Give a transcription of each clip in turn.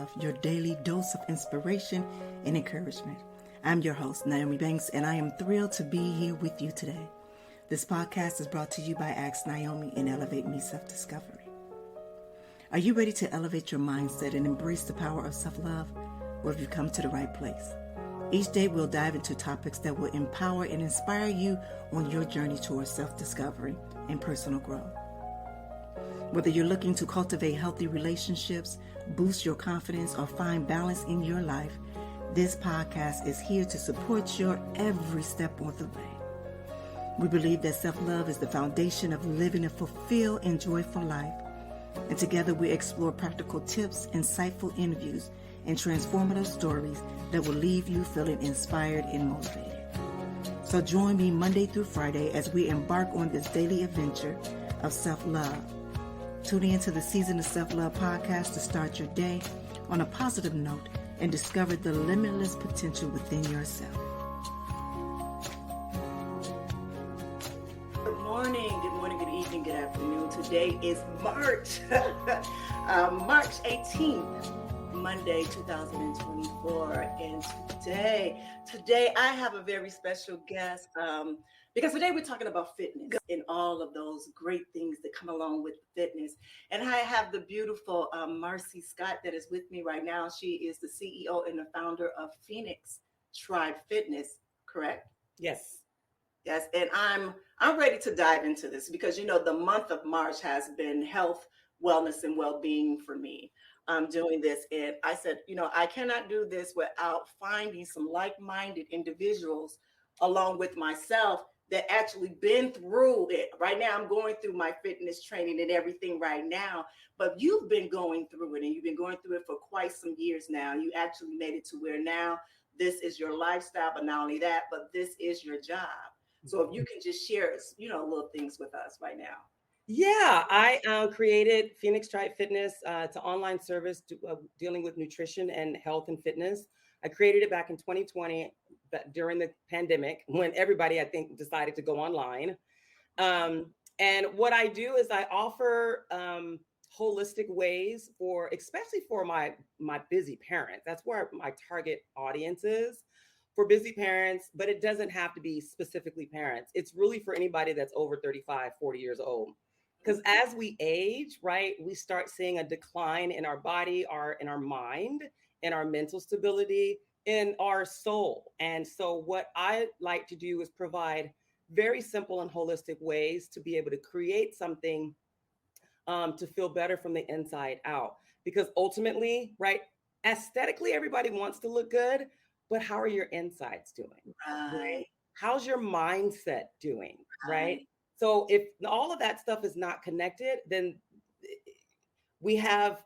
Love, your daily dose of inspiration and encouragement. I'm your host, Nyomi Banks, and I am thrilled to be here with you today. This podcast is brought to you by Ask Nyomi and Elevate Me Self-Discovery. Are you ready to elevate your mindset and embrace the power of self-love? Well, have you come to the right place? Each day we'll dive into topics that will empower and inspire you on your journey towards self-discovery and personal growth. Whether you're looking to cultivate healthy relationships, boost your confidence, or find balance in your life, this podcast is here to support your every step on the way. We believe that self-love is the foundation of living a fulfilled and joyful life. And together we explore practical tips, insightful interviews, and transformative stories that will leave you feeling inspired and motivated. So join me Monday through Friday as we embark on this daily adventure of self-love. Tune in to the Season of Self-Love podcast to start your day on a positive note and discover the limitless potential within yourself. Good morning, good evening, good afternoon. Today is March 18th. Monday 2024, and today I have a very special guest because today we're talking about fitness and all of those great things that come along with fitness. And I have the beautiful Marci Scott that is with me right now. She is the CEO and the founder of Phoenix Tribe Fitness, correct? Yes, and I'm ready to dive into this because the month of March has been health, wellness, and well-being for me. Doing this, and I said, I cannot do this without finding some like-minded individuals along with myself that actually been through it. Right now, I'm going through my fitness training and everything right now, but you've been going through it, and you've been going through it for quite some years now. You actually made it to where now this is your lifestyle, but not only that, but this is your job. So if you can just share, little things with us right now. Yeah, I created Phoenix Tribe Fitness. It's an online service dealing with nutrition and health and fitness. I created it back in 2020 during the pandemic when everybody, I think, decided to go online. And what I do is I offer holistic ways especially for my busy parents. That's where my target audience is, for busy parents, but it doesn't have to be specifically parents. It's really for anybody that's over 35, 40 years old. Because as we age, right, we start seeing a decline in our body, in our mind, in our mental stability, in our soul. And so what I like to do is provide very simple and holistic ways to be able to create something to feel better from the inside out. Because ultimately, right, aesthetically, everybody wants to look good, but how are your insides doing? Right. How's your mindset doing, right? So if all of that stuff is not connected, then we have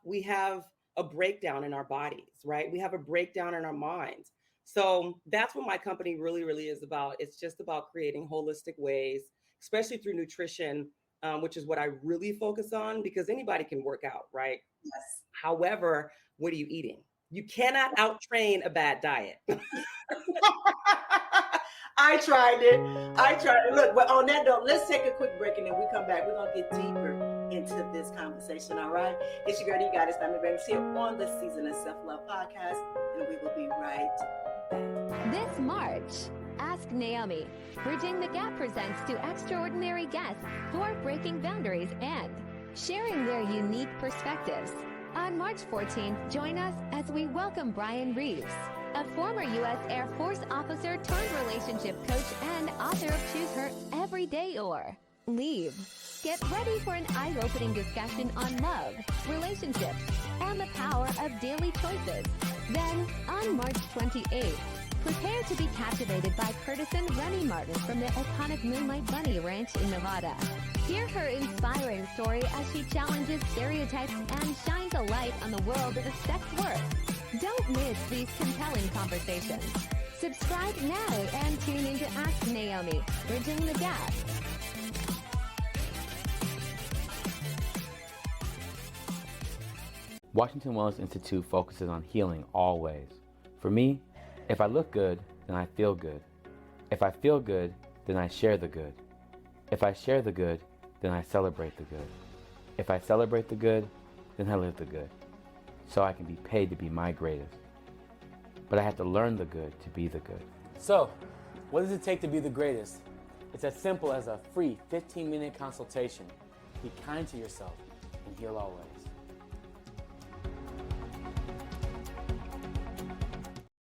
a breakdown in our bodies, right? We have a breakdown in our minds. So that's what my company really, really is about. It's just about creating holistic ways, especially through nutrition, which is what I really focus on, because anybody can work out, right? Yes. However, what are you eating? You cannot out-train a bad diet. I tried it. Look, but on that note, let's take a quick break and then we come back. We're going to get deeper into this conversation, all right? It's your girl, you got it, Nyomi Banks here on the Season of Self-Love podcast, and we will be right back. This March, Ask Nyomi. Bridging the Gap presents two extraordinary guests who are breaking boundaries and sharing their unique perspectives. On March 14th, join us as we welcome Brian Reeves, a former U.S. Air Force officer turned relationship coach and author of Choose Her Every Day or Leave. Get ready for an eye-opening discussion on love, relationships, and the power of daily choices. Then, on March 28th, prepare to be captivated by Curtisan Remy Martin from the iconic Moonlight Bunny Ranch in Nevada. Hear her inspiring story as she challenges stereotypes and shines a light on the world of sex work. Don't miss these compelling conversations. Subscribe now and tune in to Ask Nyomi, Bridging the Gap. Washington Wellness Institute focuses on healing always. For me, if I look good, then I feel good. If I feel good, then I share the good. If I share the good, then I celebrate the good. If I celebrate the good, then I live the good. so I can be paid to be my greatest. But I have to learn the good to be the good. So, what does it take to be the greatest? It's as simple as a free 15-minute consultation. Be kind to yourself and heal always.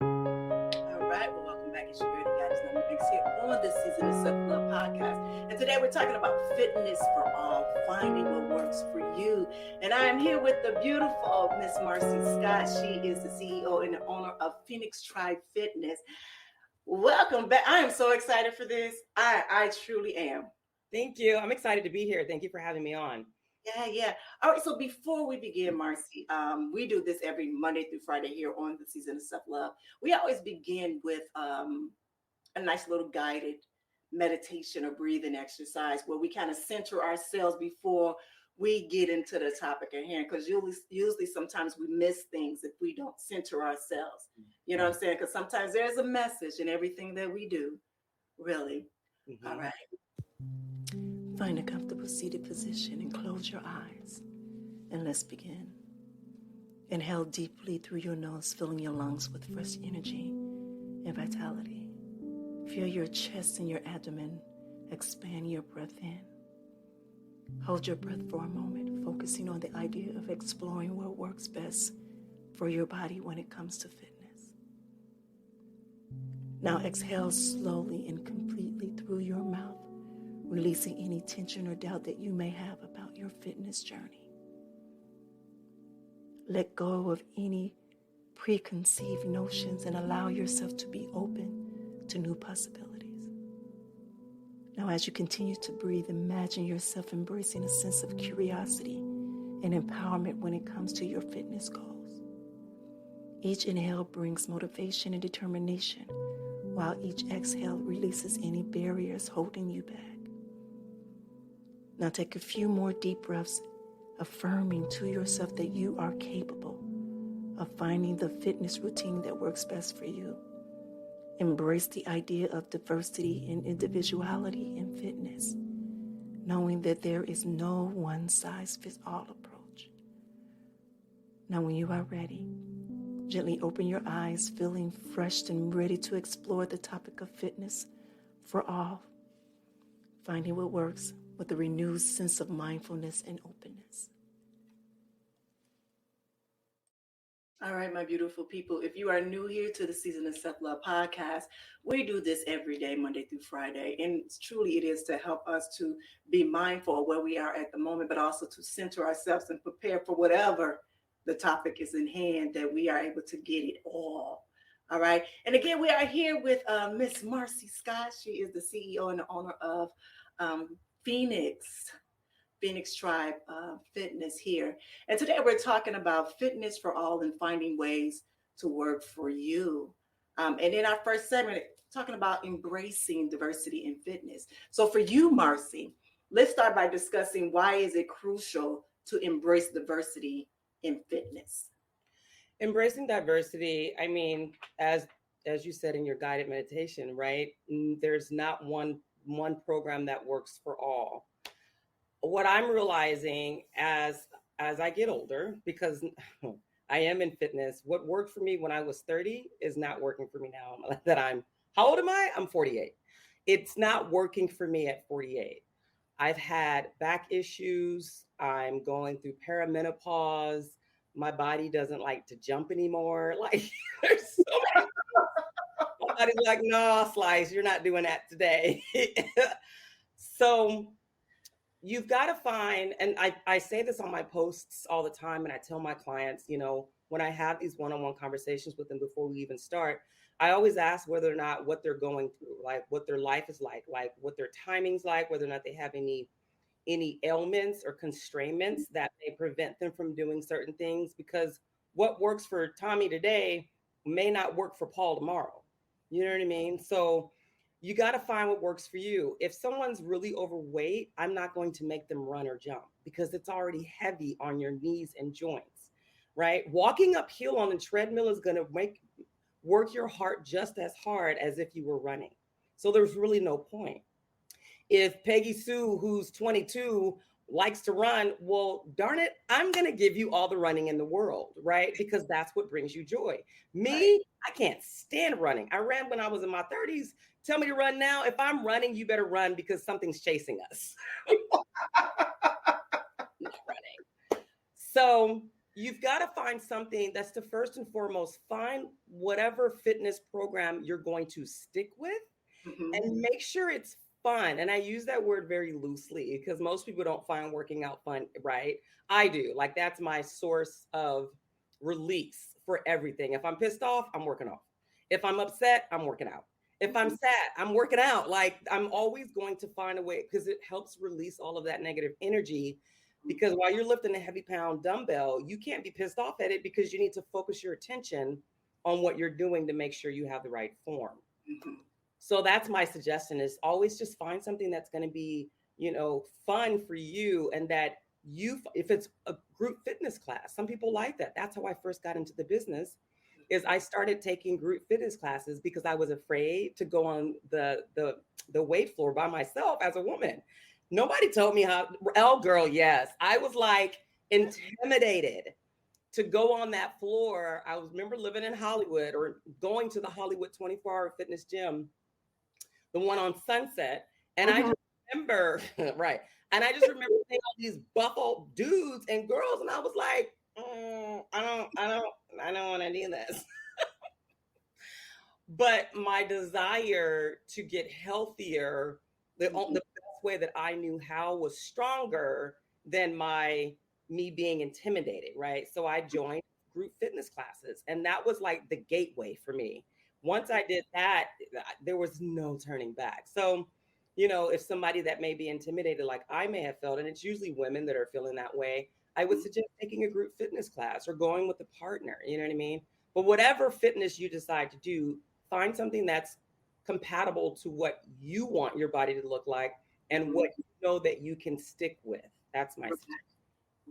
All right, well, welcome back. It's your girl, guys. Nyomi Banks here on this season of Self-Love Podcast. And today we're talking about fitness for all, finding what works for you. And I am here with the beautiful Miss Marci Scott. She is the CEO and the owner of Phoenix Tribe Fitness. Welcome back. I am so excited for this. I truly am. Thank you. I'm excited to be here. Thank you for having me on. Yeah. All right. So before we begin, Marci, we do this every Monday through Friday here on the season of Self-Love. We always begin with a nice little guided meditation or breathing exercise where we kind of center ourselves before we get into the topic at hand. Because usually sometimes we miss things if we don't center ourselves. You know what I'm saying? Because sometimes there's a message in everything that we do. Really. Mm-hmm. All right. Find a comfortable seated position and close your eyes. And let's begin. Inhale deeply through your nose, filling your lungs with fresh energy and vitality. Feel your chest and your abdomen expand your breath in. Hold your breath for a moment, focusing on the idea of exploring what works best for your body when it comes to fitness. Now exhale slowly and completely through your mouth, releasing any tension or doubt that you may have about your fitness journey. Let go of any preconceived notions and allow yourself to be open to new possibilities. Now, as you continue to breathe, imagine yourself embracing a sense of curiosity and empowerment when it comes to your fitness goals. Each inhale brings motivation and determination, while each exhale releases any barriers holding you back. Now take a few more deep breaths, affirming to yourself that you are capable of finding the fitness routine that works best for you. Embrace the idea of diversity and individuality in fitness, knowing that there is no one-size-fits-all approach. Now, when you are ready, gently open your eyes, feeling fresh and ready to explore the topic of fitness for all, finding what works with a renewed sense of mindfulness and openness. All right, my beautiful people, if you are new here to the Season of Self-Love Podcast, we do this every day, Monday through Friday. And truly it is to help us to be mindful of where we are at the moment, but also to center ourselves and prepare for whatever the topic is in hand, that we are able to get it all. All right. And again, we are here with Miss Marci Scott. She is the CEO and the owner of Phoenix Tribe Fitness here. And today we're talking about fitness for all and finding ways to work for you. And in our first segment, talking about embracing diversity in fitness. So for you, Marci, let's start by discussing why is it crucial to embrace diversity in fitness? Embracing diversity, I mean, as you said in your guided meditation, right? There's not one program that works for all. What I'm realizing as I get older, because I am in fitness, what worked for me when I was 30 is not working for me now that how old am I? I'm 48. It's not working for me at 48. I've had back issues. I'm going through perimenopause. My body doesn't like to jump anymore. Like there's so many. My body's like, no, Slice, you're not doing that today. So you've got to find, and I say this on my posts all the time, and I tell my clients, when I have these one-on-one conversations with them before we even start, I always ask whether or not what they're going through, like what their life is like what their timing's like, whether or not they have any ailments or constraints that may prevent them from doing certain things, because what works for Tommy today may not work for Paul tomorrow. You know what I mean? So you got to find what works for you. If someone's really overweight, I'm not going to make them run or jump because it's already heavy on your knees and joints, right? Walking uphill on the treadmill is going to work your heart just as hard as if you were running. So there's really no point. If Peggy Sue, who's 22, likes to run. Well, darn it, I'm going to give you all the running in the world, right? Because that's what brings you joy. Me, I can't stand running. I ran when I was in my 30s. Tell me to run now. If I'm running, you better run because something's chasing us. Not running. So you've got to find something that's the first and foremost, find whatever fitness program you're going to stick with and make sure it's fun. And I use that word very loosely because most people don't find working out fun, right? I do. Like that's my source of release for everything. If I'm pissed off, I'm working off. If I'm upset, I'm working out. If I'm sad, I'm working out. Like I'm always going to find a way because it helps release all of that negative energy. Because while you're lifting a heavy pound dumbbell, you can't be pissed off at it because you need to focus your attention on what you're doing to make sure you have the right form. So that's my suggestion is always just find something that's going to be, fun for you and that if it's a group fitness class, some people like that. That's how I first got into the business is I started taking group fitness classes because I was afraid to go on the weight floor by myself as a woman. Nobody told me how, girl, yes. I was like intimidated to go on that floor. I remember living in Hollywood or going to the Hollywood 24-hour fitness gym, the one on Sunset. And I just remember, right. And I just remember seeing all these buffo dudes and girls. And I was like, I don't want to do this. But my desire to get healthier, the best way that I knew how was stronger than me being intimidated, right? So I joined group fitness classes, and that was like the gateway for me. Once I did that, there was no turning back. So, if somebody that may be intimidated, like I may have felt, and it's usually women that are feeling that way, I would suggest taking a group fitness class or going with a partner, you know what I mean? But whatever fitness you decide to do, find something that's compatible to what you want your body to look like and what you know that you can stick with. That's my suggestion.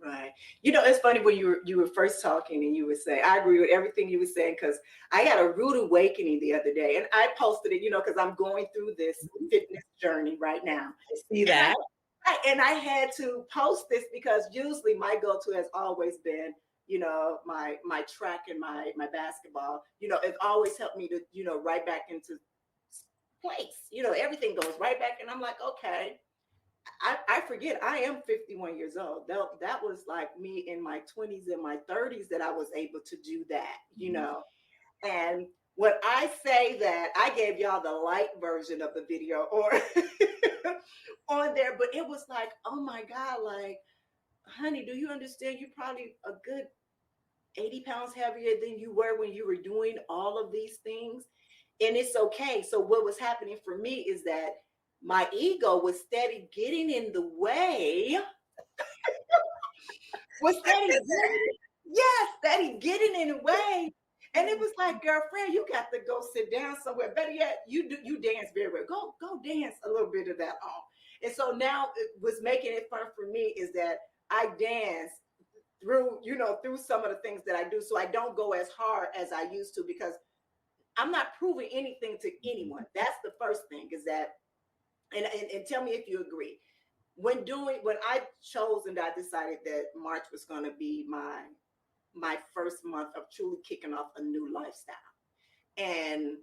Right. It's funny when you were first talking and you were saying, I agree with everything you were saying because I had a rude awakening the other day and I posted it, because I'm going through this fitness journey right now. I see that. And I had to post this because usually my go-to has always been, my track and my basketball, it's always helped me to, right back into place, everything goes right back. And I'm like, okay. I forget I am 51 years old. That was like me in my 20s and my 30s that I was able to do that, And when I say that, I gave y'all the light version of the video or on there, but it was like, oh my God, like, honey, do you understand? You're probably a good 80 pounds heavier than you were when you were doing all of these things. And it's okay. So what was happening for me is that my ego was steady getting in the way. Steady getting in the way. And it was like, girlfriend, you got to go sit down somewhere. Better yet, you dance very well. Go dance a little bit of that off. And so now what's making it fun for me is that I dance through some of the things that I do. So I don't go as hard as I used to because I'm not proving anything to anyone. That's the first thing is that, and tell me if you agree. When I chose and I decided that March was going to be my first month of truly kicking off a new lifestyle. And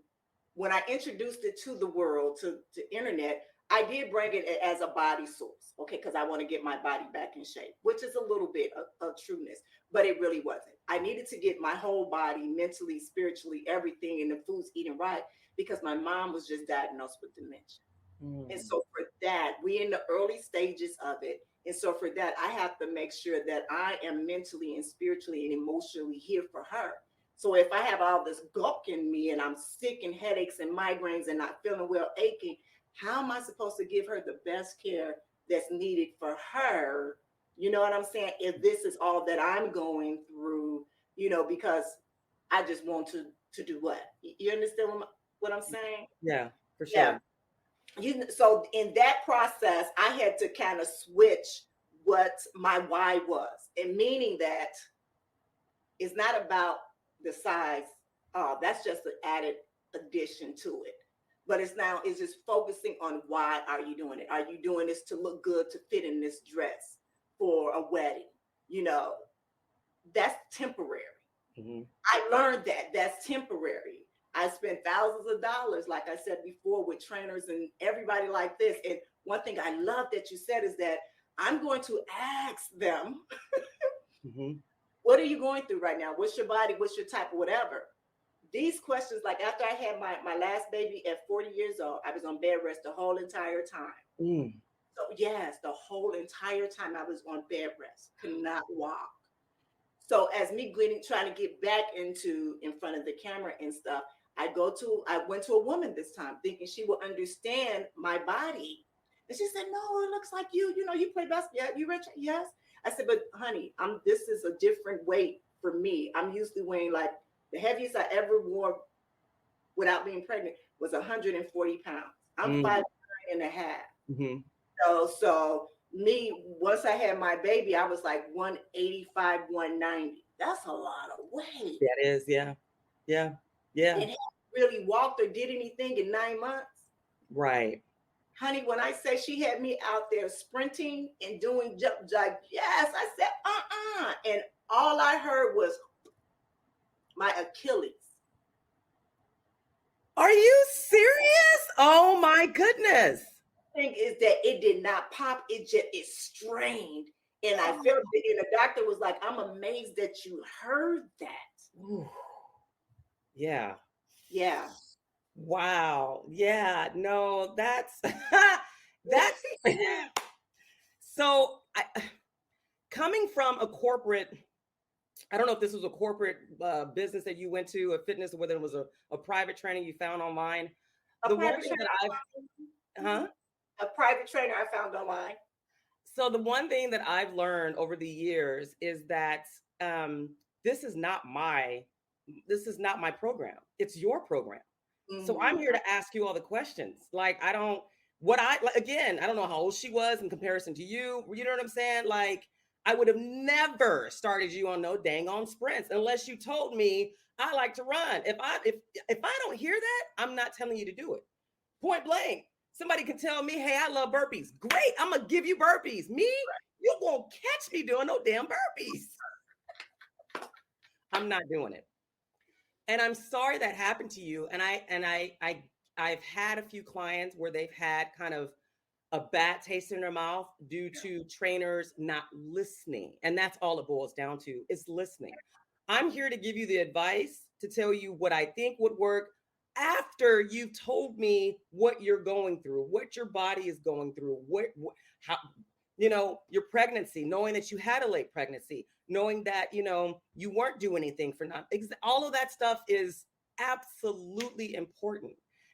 when I introduced it to the world, to internet, I did bring it as a body source, okay, because I want to get my body back in shape, which is a little bit of trueness, but it really wasn't. I needed to get my whole body, mentally, spiritually, everything, and the foods eating right, because my mom was just diagnosed with dementia. And so for that, we're in the early stages of it. And so for that, I have to make sure that I am mentally and spiritually and emotionally here for her. So if I have all this gulk in me and I'm sick and headaches and migraines and not feeling well, aching, how am I supposed to give her the best care that's needed for her? You know what I'm saying? If this is all that I'm going through, because I just want to do what? You understand what I'm saying? Yeah, for sure. Yeah. So in that process, I had to kind of switch what my why was, and meaning that it's not about the size. That's just an added addition to it. But it's just focusing on why are you doing it? Are you doing this to look good, to fit in this dress? for a wedding. That's temporary. Mm-hmm. I learned that that's temporary. I spent thousands of dollars, like I said before, with trainers and everybody like this. And one thing I love that you said is that I'm going to ask them, Mm-hmm. what are you going through right now? What's your body? What's your type of whatever? These questions, like after I had my last baby at 40 years old, I was on bed rest the whole entire time. Mm. So yes, the whole entire time I was on bed rest, could not walk. So as me trying to get back in front of the camera and stuff, I went to a woman this time thinking she would understand my body. And she said, no, it looks like you play basketball. Yeah, you rich? Yes. I said, but honey, this is a different weight for me. I'm usually weighing, like, the heaviest I ever wore without being pregnant was 140 pounds. I'm 5'9.5". Mm-hmm. So me, once I had my baby, I was like 185, 190. That's a lot of weight. That is, yeah. And hadn't really walked or did anything in 9 months. Right. Honey, when I say she had me out there sprinting and doing like, yes, I said, and all I heard was my Achilles. Are you serious? Oh my goodness. Thing is that it did not pop, it strained, and I felt it, and the doctor was like, I'm amazed that you heard that. Ooh. Yeah. Wow. Yeah. No, that's that's so coming from a corporate, I don't know if this was a corporate business that you went to, a fitness, or whether it was a private training you found online. A private trainer I found online. So the one thing that I've learned over the years is that this is not my program. It's your program. Mm-hmm. So I'm here to ask you all the questions. Like, I don't know how old she was in comparison to you. You know what I'm saying? Like, I would have never started you on no dang on sprints unless you told me I like to run. If I don't hear that, I'm not telling you to do it. Point blank. Somebody can tell me, hey, I love burpees. Great. I'm going to give you burpees. Me? You won't catch me doing no damn burpees. I'm not doing it. And I'm sorry that happened to you. And I've had a few clients where they've had kind of a bad taste in their mouth due to trainers not listening. And that's all it boils down to, is listening. I'm here to give you the advice, to tell you what I think would work after you've told me what you're going through, what your body is going through, how, your pregnancy, knowing that you had a late pregnancy, knowing that, you weren't doing anything for nothing. All of that stuff is absolutely important.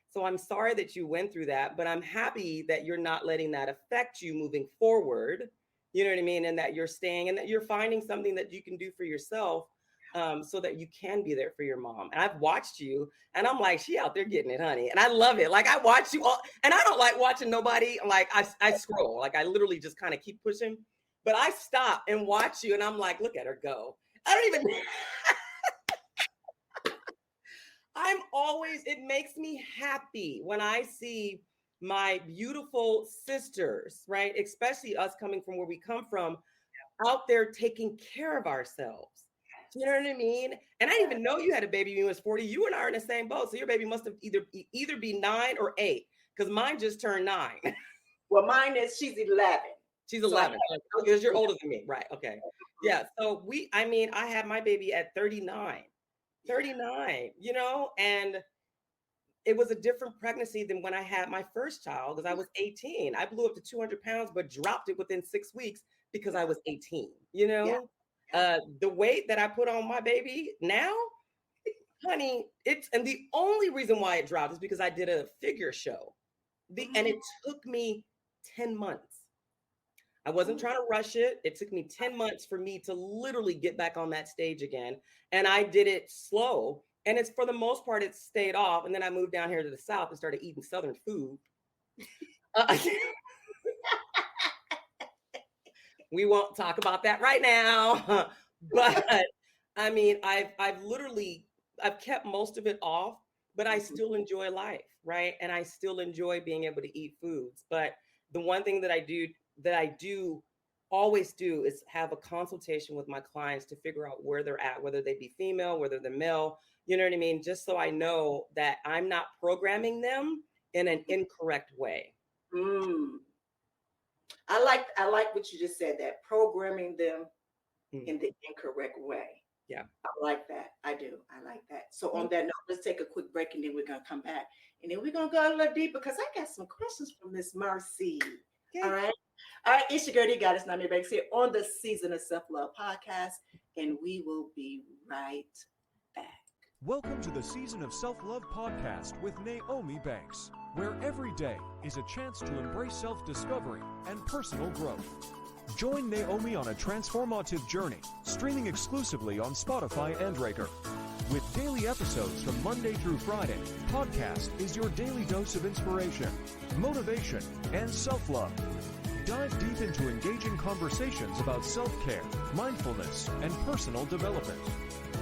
So I'm sorry that you went through that, but I'm happy that you're not letting that affect you moving forward. You know what I mean? And that you're staying and that you're finding something that you can do for yourself, so that you can be there for your mom. And I've watched you and I'm like, she out there getting it, honey. And I love it. Like, I watch you all, and I don't like watching nobody. Like, I scroll, like I literally just kind of keep pushing, but I stop and watch you and I'm like, look at her go. I don't even, it makes me happy when I see my beautiful sisters, right? Especially us coming from where we come from, out there taking care of ourselves. You know what I mean? And I didn't even know you had a baby when you was 40. You and I are in the same boat. So your baby must have either be 9 or 8, because mine just turned 9. Well, she's 11. She's 11. Because you're older than me. Right. Okay. Yeah. So I had my baby at 39, and it was a different pregnancy than when I had my first child, because I was 18. I blew up to 200 pounds, but dropped it within 6 weeks because I was 18, Yeah. The weight that I put on my baby now, honey, and the only reason why it dropped is because I did a figure show. And it took me 10 months. I wasn't trying to rush it. It took me 10 months for me to literally get back on that stage again. And I did it slow. And it's, for the most part, it stayed off. And then I moved down here to the South and started eating Southern food. We won't talk about that right now. But I mean, I've kept most of it off, but I still enjoy life, right? And I still enjoy being able to eat foods. But the one thing that I do always do is have a consultation with my clients to figure out where they're at, whether they be female, whether they're male, you know what I mean? Just so I know that I'm not programming them in an incorrect way. Mm. I like what you just said, that programming them in the incorrect way. Yeah. I like that. I do. I like that. So on that note, let's take a quick break and then we're going to come back. And then we're going to go a little deeper because I got some questions from Miss Marci. Okay. All right. All right. It's your girl, the goddess, Nyomi Banks here on the Season of Self-Love podcast. And we will be right back. Welcome to the Season of Self-Love podcast with Nyomi Banks, where every day is a chance to embrace self-discovery and personal growth. Join Nyomi on a transformative journey, streaming exclusively on Spotify and Breaker. With daily episodes from Monday through Friday, podcast is your daily dose of inspiration, motivation, and self-love. Dive deep into engaging conversations about self-care, mindfulness, and personal development.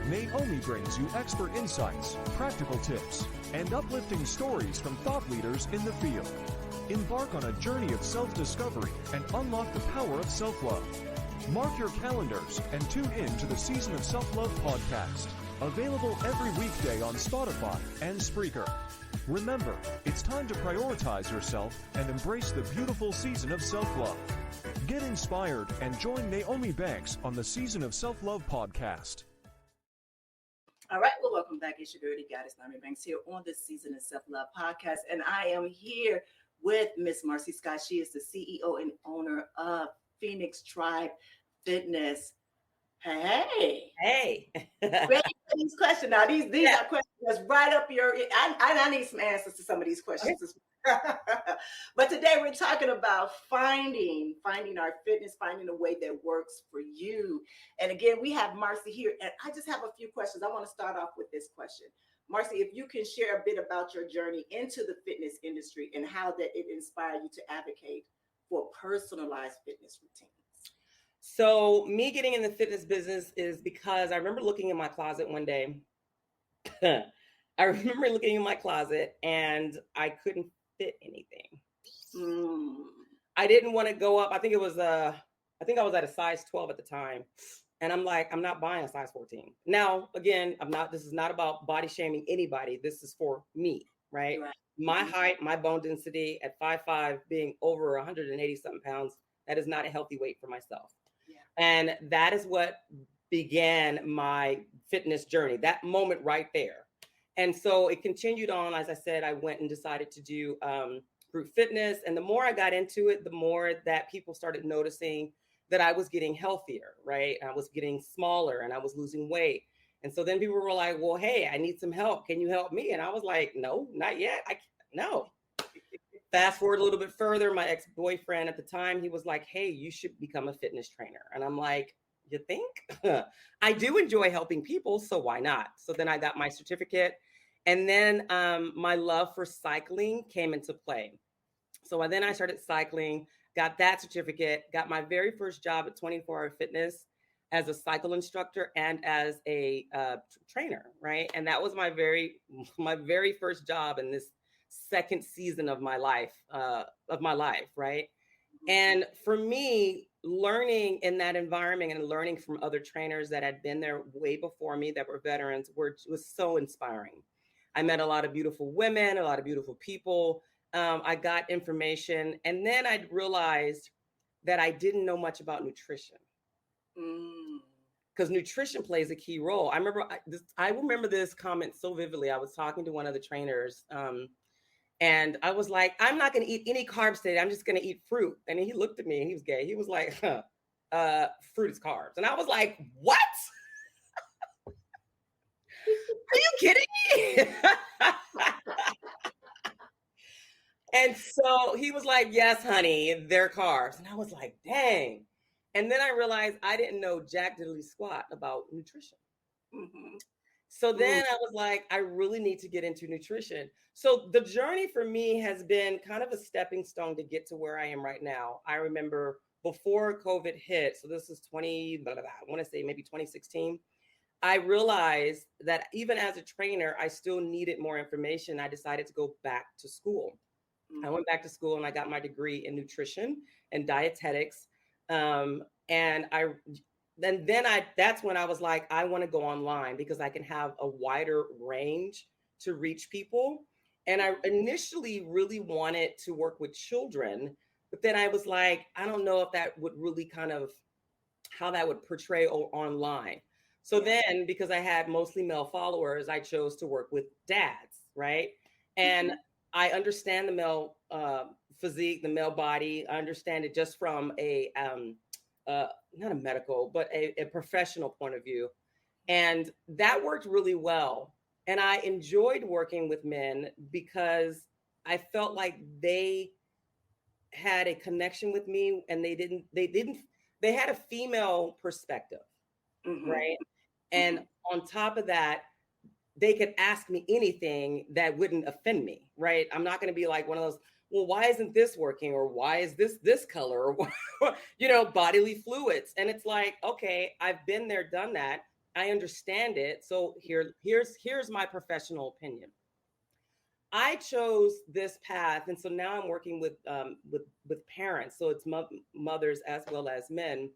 Nyomi brings you expert insights, practical tips, and uplifting stories from thought leaders in the field. Embark on a journey of self-discovery and unlock the power of self-love. Mark your calendars and tune in to the Season of Self-Love podcast, available every weekday on Spotify and Spreaker. Remember, it's time to prioritize yourself and embrace the beautiful season of self-love. Get inspired and join Nyomi Banks on the Season of Self-Love podcast. All right, well, welcome back. It's your girl, the goddess, Nyomi Banks here on the Season of Self-Love podcast. And I am here with Miss Marci Scott. She is the CEO and owner of Phoenix Tribe Fitness. Hey. Ready for these questions. Now, these are questions that's right up your... I need some answers to some of these questions. Okay. But today we're talking about finding our fitness, finding a way that works for you. And again, we have Marci here. And I just have a few questions. I want to start off with this question. Marci, if you can share a bit about your journey into the fitness industry and how that it inspired you to advocate for personalized fitness routines. So me getting in the fitness business is because I remember looking in my closet one day. I remember looking in my closet and I couldn't fit anything. I didn't want to go up. I think I was at a size 12 at the time. And I'm like, I'm not buying a size 14. Now, again, this is not about body shaming anybody. This is for me, right? My height, my bone density at 5'5", being over 180 something pounds, that is not a healthy weight for myself. Yeah. And that is what began my fitness journey, that moment right there. And so it continued on. As I said, I went and decided to do group fitness. And the more I got into it, the more that people started noticing that I was getting healthier, right? I was getting smaller and I was losing weight. And so then people were like, well, hey, I need some help. Can you help me? And I was like, no, not yet. No. Fast forward a little bit further. My ex-boyfriend at the time, he was like, hey, you should become a fitness trainer. And I'm like, you think? I do enjoy helping people, so why not? So then I got my certificate. And then my love for cycling came into play. So then I started cycling, got that certificate, got my very first job at 24 Hour Fitness as a cycle instructor and as a trainer, right? And that was my very first job in this second season of my life, right? And for me, learning in that environment and learning from other trainers that had been there way before me, that were veterans, was so inspiring. I met a lot of beautiful women, a lot of beautiful people. I got information, and then I realized that I didn't know much about nutrition, because nutrition plays a key role. I remember this comment so vividly. I was talking to one of the trainers, and I was like, I'm not going to eat any carbs today. I'm just going to eat fruit. And he looked at me, and he was gay. He was like, fruit is carbs. And I was like, what? Are you kidding me? And so he was like, yes, honey, they're carbs. And I was like, dang. And then I realized I didn't know jack diddly squat about nutrition. So then I was like, I really need to get into nutrition. So the journey for me has been kind of a stepping stone to get to where I am right now. I remember before COVID hit, so this is I want to say maybe 2016, I realized that even as a trainer, I still needed more information. I decided to go back to school. I went back to school and I got my degree in nutrition and dietetics. And that's when I was like, I want to go online because I can have a wider range to reach people. And I initially really wanted to work with children, but then I was like, I don't know if that would really kind of how that would portray online. So then, because I had mostly male followers, I chose to work with dads, right? And I understand the male physique, the male body. I understand it just from a not a medical, but a professional point of view. And that worked really well. And I enjoyed working with men because I felt like they had a connection with me, and they had a female perspective, right? And on top of that, they could ask me anything that wouldn't offend me, right? I'm not going to be like one of those, well, why isn't this working, or why is this color, or bodily fluids. And it's like, okay, I've been there, done that. I understand it. So here's my professional opinion. I chose this path, and so now I'm working with parents, so it's mothers as well as men,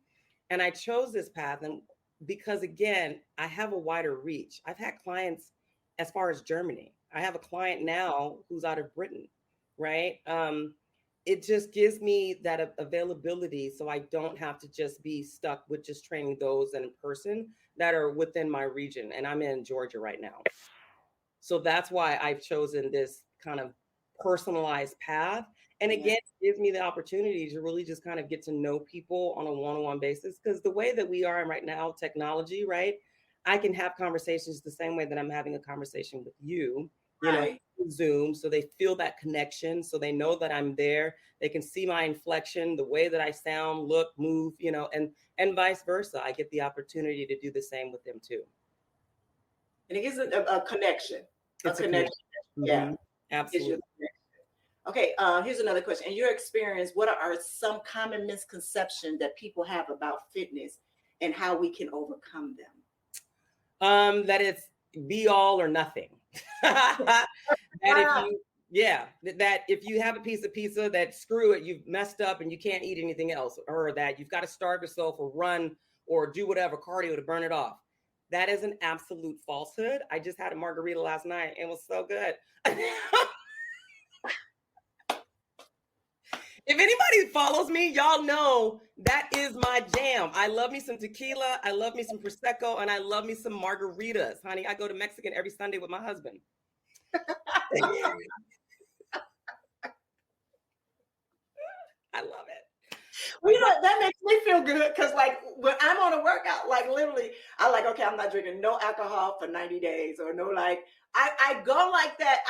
and I chose this path, and because again, I have a wider reach. I've had clients as far as Germany. I have a client now who's out of Britain, right? It just gives me that availability, so I don't have to just be stuck with just training those in person that are within my region, and I'm in Georgia right now. So that's why I've chosen this kind of personalized path. And again, it gives me the opportunity to really just kind of get to know people on a one-on-one basis. Because the way that we are right now, technology, right? I can have conversations the same way that I'm having a conversation with you, Zoom. So they feel that connection. So they know that I'm there. They can see my inflection, the way that I sound, look, move, and vice versa. I get the opportunity to do the same with them too. And it gives a connection. It's a connection. Yeah, absolutely. Okay, here's another question. In your experience, what are some common misconceptions that people have about fitness and how we can overcome them? That it's be all or nothing. that if you have a piece of pizza, that screw it, you've messed up and you can't eat anything else, or that you've got to starve yourself or run or do whatever cardio to burn it off. That is an absolute falsehood. I just had a margarita last night. It was so good. If anybody follows me, y'all know that is my jam. I love me some tequila. I love me some Prosecco, and I love me some margaritas. Honey, I go to Mexican every Sunday with my husband. I love it. Well, that makes me feel good because, like, when I'm on a workout, like, literally, I like, okay, I'm not drinking no alcohol for 90 days or no, like, I go like that.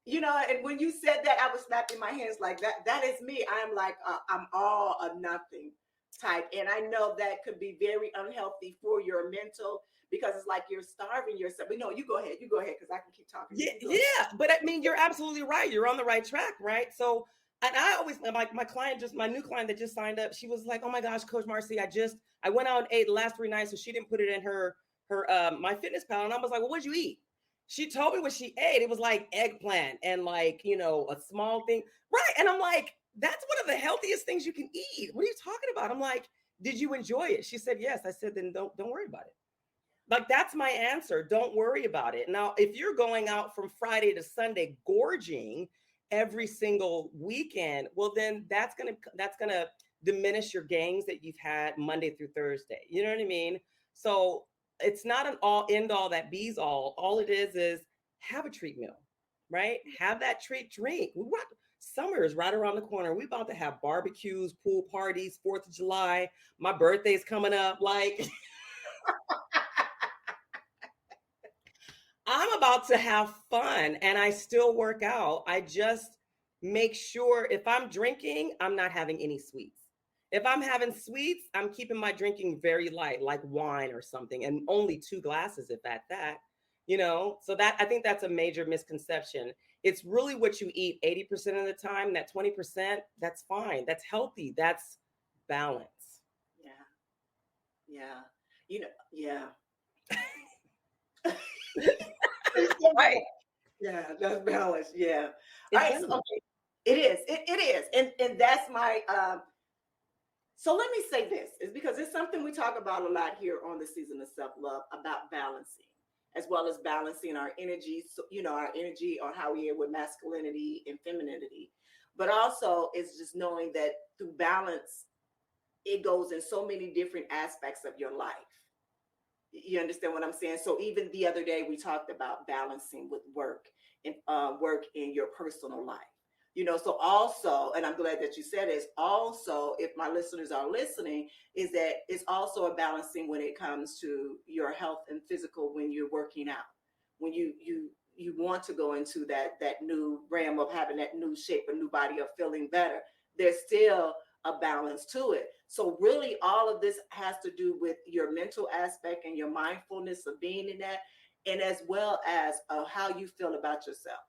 And when you said that, I was snapping my hands like that. That is me. I'm like, I'm all or nothing type. And I know that could be very unhealthy for your mental, because it's like you're starving yourself. But no, you go ahead because I can keep talking. Yeah. But I mean, you're absolutely right. You're on the right track, right? So, and I always, like, my new client that just signed up, she was like, oh my gosh, Coach Marci, I went out and ate the last 3 nights, so she didn't put it in her My Fitness Pal. And I was like, well, what'd you eat? She told me what she ate. It was like eggplant and like, a small thing. Right. And I'm like, that's one of the healthiest things you can eat. What are you talking about? I'm like, did you enjoy it? She said, yes. I said, then don't worry about it. Like, that's my answer. Don't worry about it. Now, if you're going out from Friday to Sunday gorging every single weekend, well, then that's gonna diminish your gains that you've had Monday through Thursday. You know what I mean? So it's not an all end all that bees all. All it is have a treat meal, right? Have that treat drink. Summer is right around the corner. We about to have barbecues, pool parties, 4th of July. My birthday's coming up. Like, I'm about to have fun, and I still work out. I just make sure if I'm drinking, I'm not having any sweets. If I'm having sweets, I'm keeping my drinking very light, like wine or something, and only 2 glasses, if at that, So that, I think that's a major misconception. It's really what you eat 80% of the time. That 20%, that's fine. That's healthy. That's balance. Yeah. Yeah. Right. Yeah, that's balance. Yeah. All right. So, okay. It is. And that's my So let me say this, is because it's something we talk about a lot here on the Season of Self-Love, about balancing, as well as balancing our energy, so, our energy on how we are with masculinity and femininity. But also it's just knowing that through balance, it goes in so many different aspects of your life. You understand what I'm saying? So even the other day, we talked about balancing with work and work in your personal life. So also, and I'm glad that you said it's also, if my listeners are listening, is that it's also a balancing when it comes to your health and physical, when you're working out, when you want to go into that new realm of having that new shape, a new body, of feeling better. There's still a balance to it. So really all of this has to do with your mental aspect and your mindfulness of being in that, and as well as how you feel about yourself.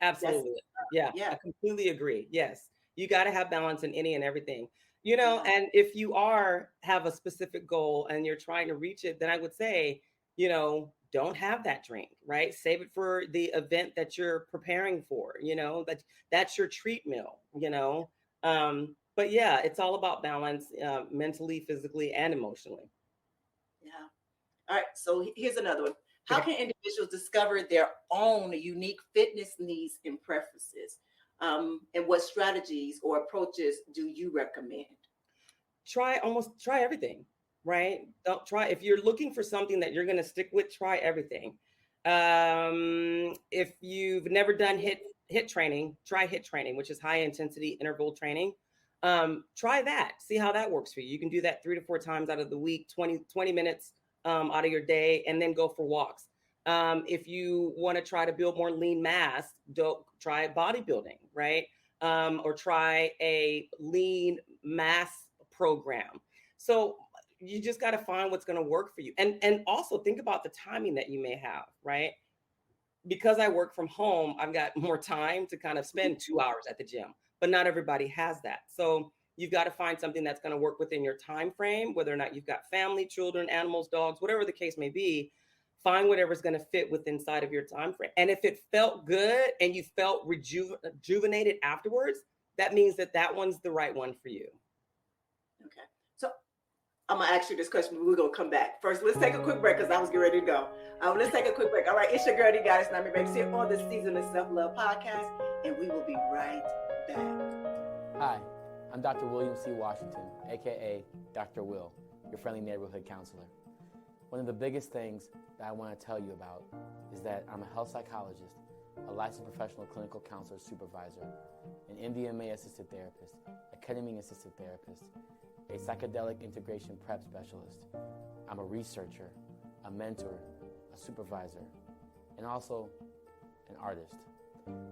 Absolutely. Yeah, I completely agree. Yes. You got to have balance in any and everything, and if you have a specific goal and you're trying to reach it, then I would say, don't have that drink, right? Save it for the event that you're preparing for, that's your treat meal, but yeah, it's all about balance, mentally, physically, and emotionally. Yeah. All right. So here's another one. How can individuals discover their own unique fitness needs and preferences? And what strategies or approaches do you recommend? Try everything, right? Don't try, if you're looking for something that you're going to stick with, try everything. If you've never done hit training, try hit training, which is high intensity interval training. Try that, see how that works for you. You can do that 3 to 4 times out of the week, 20 minutes out of your day, and then go for walks. If you want to try to build more lean mass, don't try bodybuilding, right? Or try a lean mass program. So you just got to find what's going to work for you. And also think about the timing that you may have, right? Because I work from home, I've got more time to kind of spend 2 hours at the gym, but not everybody has that. So you've got to find something that's going to work within your time frame, whether or not you've got family, children, animals, dogs, whatever the case may be. Find whatever's going to fit within inside of your time frame. And if it felt good and you felt rejuvenated afterwards, that means that one's the right one for you. Okay. So I'm going to ask you this question, but we're going to come back. First, let's take a quick break because I was getting ready to go. Let's take a quick break. All right. It's your girl, the goddess, Nyomi Banks, here on the Season of Self-Love podcast, and we will be right back. Hi, I'm Dr. William C. Washington, aka Dr. Will, your friendly neighborhood counselor. One of the biggest things that I want to tell you about is that I'm a health psychologist, a licensed professional clinical counselor supervisor, an MDMA assisted therapist, a ketamine assisted therapist, a psychedelic integration prep specialist. I'm a researcher, a mentor, a supervisor, and also an artist.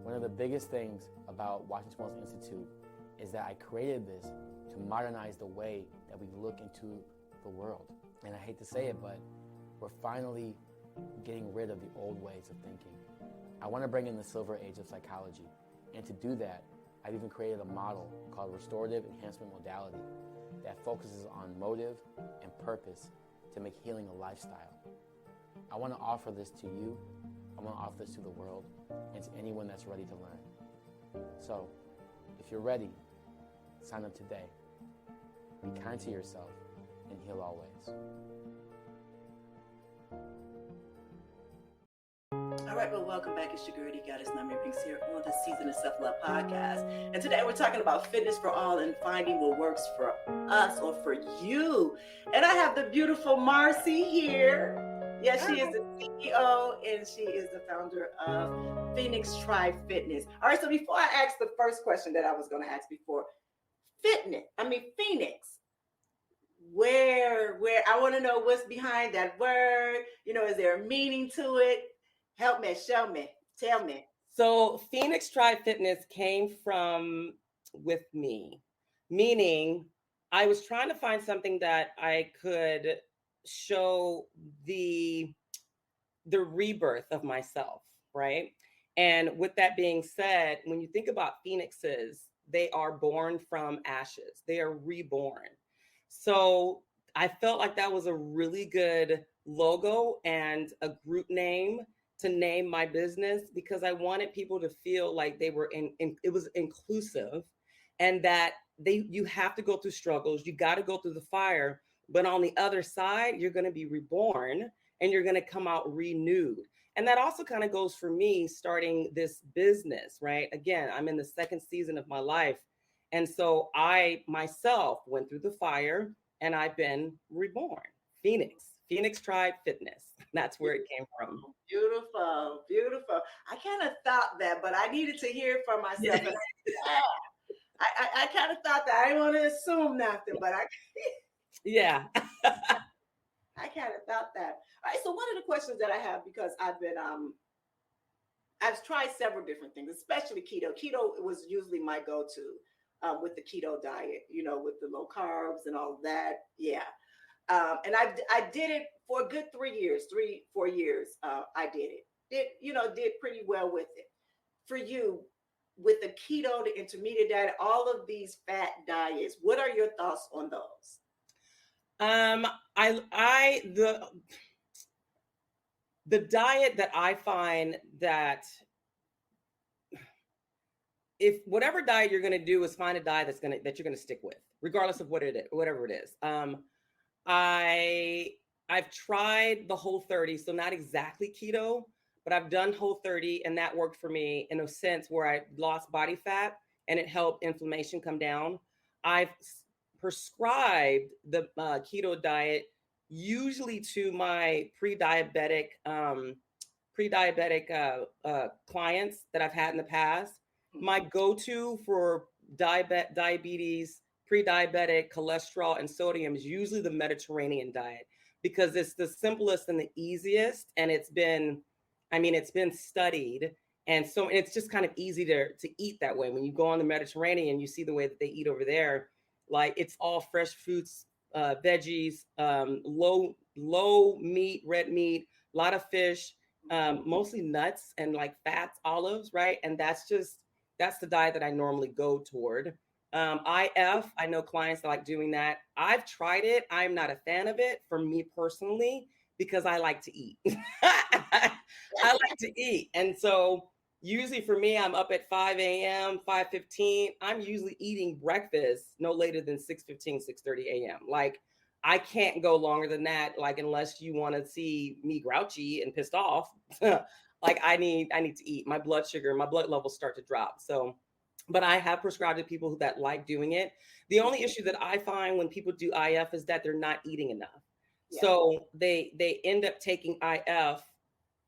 One of the biggest things about Washington Wellness Institute is that I created this to modernize the way that we look into the world. And I hate to say it, but we're finally getting rid of the old ways of thinking. I want to bring in the silver age of psychology. And to do that, I've even created a model called restorative enhancement modality that focuses on motive and purpose to make healing a lifestyle. I want to offer this to you. I want to offer this to the world and to anyone that's ready to learn. So, if you're ready, sign up today. Be kind to yourself and heal always. All right, well, welcome back. It's your girl, the goddess, Nyomi Banks, here on the Season of Self-Love podcast. And today we're talking about fitness for all and finding what works for us or for you. And I have the beautiful Marci here. Yes, she is the CEO and she is the founder of Phoenix Tribe Fitness. All right, so before I ask the first question that I was going to ask before, Phoenix. Where I want to know what's behind that word. Is there a meaning to it? Help me, show me, tell me. So Phoenix Tribe Fitness came from with me, meaning I was trying to find something that I could show the rebirth of myself, right? And with that being said, when you think about phoenixes, they are born from ashes. They are reborn. So I felt like that was a really good logo and a group name to name my business, because I wanted people to feel like they were it was inclusive, and that you have to go through struggles. You got to go through the fire, but on the other side, you're going to be reborn and you're going to come out renewed. And that also kind of goes for me starting this business, right? Again, I'm in the second season of my life. And so I myself went through the fire and I've been reborn. Phoenix Tribe Fitness. That's where it came from. Beautiful, beautiful. I kind of thought that, but I needed to hear it for myself. And I kind of thought that. I didn't want to assume nothing, but Yeah. I kind of thought that. All right. So one of the questions that I have, because I've tried several different things, especially keto. Keto was usually my go-to with the keto diet, with the low carbs and all of that. Yeah. And I did it for a good 4 years. I did it. Did pretty well with it. For you, with the keto, the intermediate diet, all of these fat diets, what are your thoughts on those? The diet that I find that if whatever diet you're going to do is find a diet that you're going to stick with, regardless of whatever it is. I've tried the Whole30, so not exactly keto, but I've done Whole30, and that worked for me in a sense where I lost body fat and it helped inflammation come down. I've prescribed the keto diet usually to my pre-diabetic clients that I've had in the past. My go-to for diabetes, pre-diabetic, cholesterol, and sodium is usually the Mediterranean diet because it's the simplest and the easiest, and it's been studied, and so it's just kind of easy to eat that way. When you go on the Mediterranean, you see the way that they eat over there, like it's all fresh fruits, veggies, low meat, red meat, a lot of fish, mostly nuts and like fats, olives, right? And that's the diet that I normally go toward. IF, I know clients that like doing that. I've tried it. I'm not a fan of it for me personally because I like to eat. I like to eat. And so usually for me, I'm up at 5 a.m., 5:15. I'm usually eating breakfast no later than 6:15, 6:30 a.m. Like I can't go longer than that, like unless you want to see me grouchy and pissed off. Like I need to eat. My blood levels start to drop. So, but I have prescribed to people that like doing it. The only issue that I find when people do IF is that they're not eating enough. Yeah. So they end up taking IF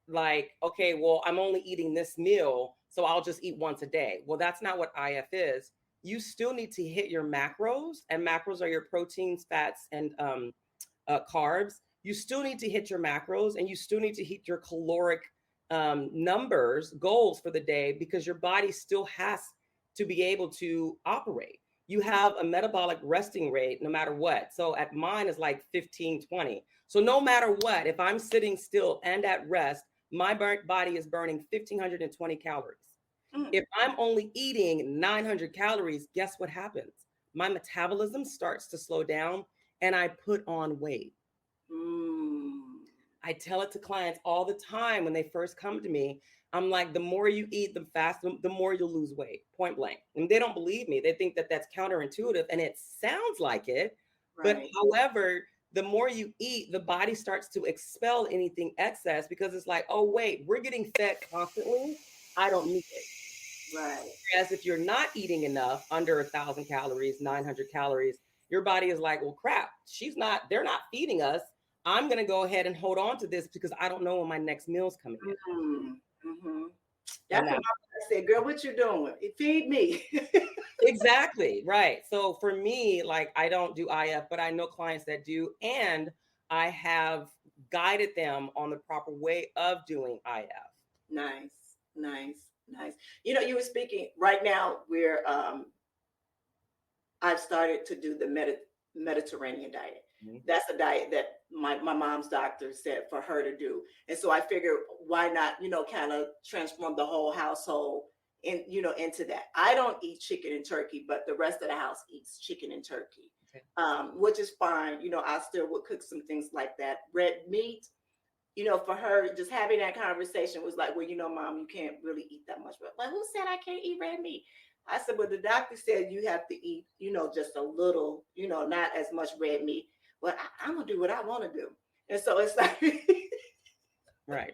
like, okay, well, I'm only eating this meal, so I'll just eat once a day. Well, that's not what IF is. You still need to hit your macros, and macros are your proteins, fats, and carbs. You still need to hit your macros, and you still need to hit your caloric goals for the day, because your body still has to be able to operate. You have a metabolic resting rate no matter what. So at mine is like 15, 20. So no matter what, if I'm sitting still and at rest, my body is burning 1,520 calories. If I'm only eating 900 calories, guess what happens? My metabolism starts to slow down and I put on weight. I tell it to clients all the time when they first come to me. I'm like, the more you eat, the faster, the more you'll lose weight, point blank. And they don't believe me. They think that that's counterintuitive, and it sounds like it. Right. But however, the more you eat, the body starts to expel anything excess, because it's like, oh, wait, we're getting fed constantly. I don't need it. Right. Whereas if you're not eating enough, under 1,000 calories, 900 calories, your body is like, well, crap, they're not feeding us. I'm going to go ahead and hold on to this because I don't know when my next meal's coming in. That's what I said, girl, what you doing? Feed me. Exactly. Right. So for me, like, I don't do IF, but I know clients that do. And I have guided them on the proper way of doing IF. Nice. You were speaking right now. I've started to do the Mediterranean diet. Mm-hmm. That's a diet that my mom's doctor said for her to do. And so I figured, why not, kind of transform the whole household into that. I don't eat chicken and turkey, but the rest of the house eats chicken and turkey, which is fine. I still would cook some things like that. Red meat, for her, just having that conversation was like, well, Mom, you can't really eat that much. But like, who said I can't eat red meat? I said, well, the doctor said you have to eat, just a little, not as much red meat. But I'm going to do what I want to do. And so it's like, Right.